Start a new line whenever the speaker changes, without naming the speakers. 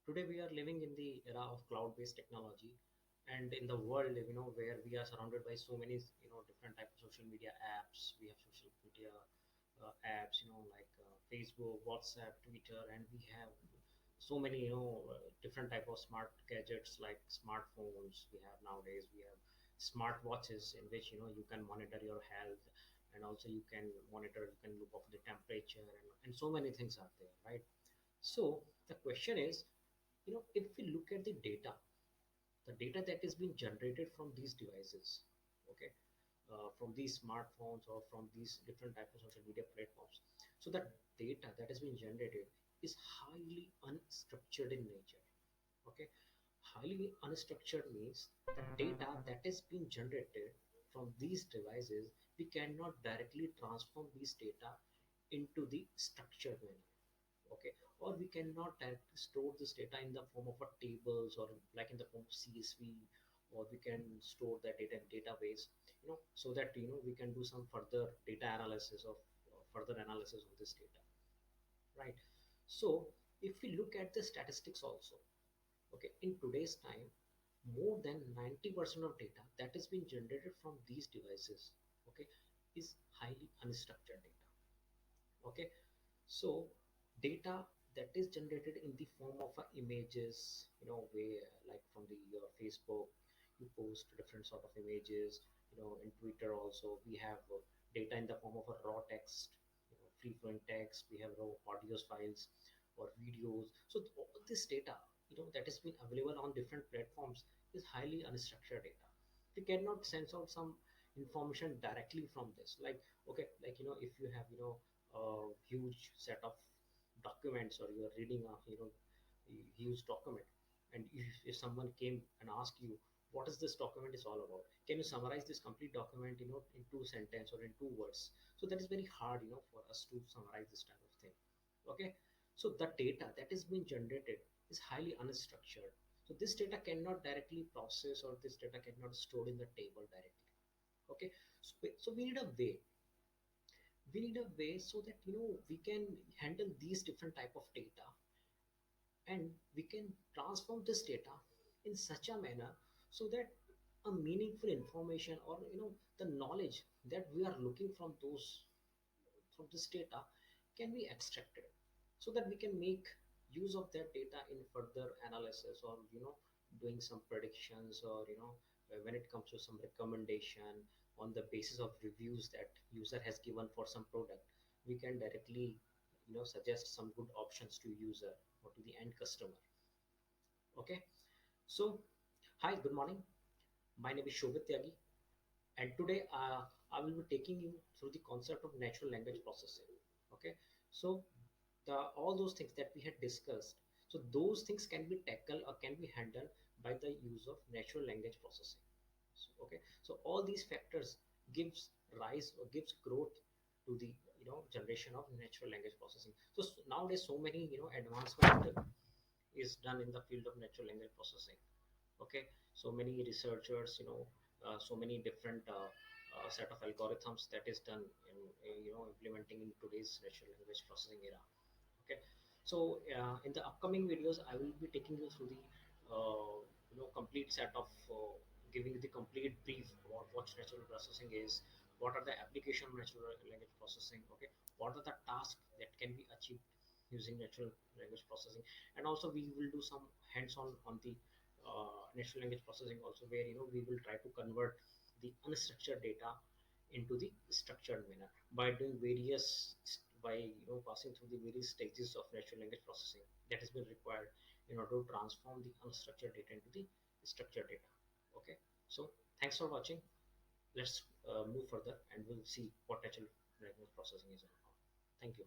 Today we are living in the era of cloud-based technology, and in the world, where we are surrounded by so many, different type of social media apps. We have social media apps, like Facebook, WhatsApp, Twitter, and we have so many, different type of smart gadgets like smartphones. We have nowadays. We have smart watches in which you can monitor your health, and also you can monitor, you can look up the temperature, and so many things are there, right? So the question is, if we look at the data that is being generated from these devices, okay, from these smartphones or from these different types of social media platforms, so the data that has been generated is highly unstructured in nature. Okay, highly unstructured means the data that is being generated from these devices, we cannot directly transform these data into the structured manner. Okay, or we cannot directly store this data in the form of a tables, or like in the form of CSV, or we can store that data in database, so that we can do some further data analysis of further analysis of this data, right? So if we look at the statistics also, okay, in today's time, more than 90% of data that is being generated from these devices, okay, is highly unstructured data. Okay, so data that is generated in the form of images, where like from the your Facebook, you post different sort of images. In Twitter also we have data in the form of a raw text, free flowing text. We have raw audios files or videos. So all this data, that has been available on different platforms, is highly unstructured data. We cannot sense out some information directly from this, like, okay, like, if you have a huge set of documents, or you are reading a huge document, and if someone came and asked you what is this document is all about, can you summarize this complete document in two sentence or in two words? So that is very hard for us to summarize this type of thing. Okay, so the data that is being generated is highly unstructured. So this data cannot directly process, or this data cannot stored in the table directly. Okay, so we need a way so that we can handle these different type of data, and we can transform this data in such a manner so that a meaningful information, or the knowledge that we are looking from this data can be extracted, so that we can make use of that data in further analysis, or doing some predictions, or when it comes to some recommendation on the basis of reviews that user has given for some product. We can directly suggest some good options to user or to the end customer. Okay, so hi, good morning. My name is Shobit Tyagi, and today I will be taking you through the concept of natural language processing. Okay, so the all those things that we had discussed, so those things can be tackled or can be handled by the use of natural language processing. So, okay, so all these factors gives rise or gives growth to the generation of natural language processing. So nowadays so many advancement is done in the field of natural language processing. Okay, so many researchers, so many different set of algorithms that is done in implementing in today's natural language processing era. Okay, so in the upcoming videos I will be taking you through the complete set of giving you the complete brief about what natural processing is, what are the application of natural language processing. Okay, what are the tasks that can be achieved using natural language processing, and also we will do some hands-on on the natural language processing also, where we will try to convert the unstructured data into the structured manner by doing by passing through the various stages of natural language processing that has been required in order to transform the unstructured data into the structured data. Okay, so thanks for watching. Let's move further and we'll see what natural language processing is all about. Thank you.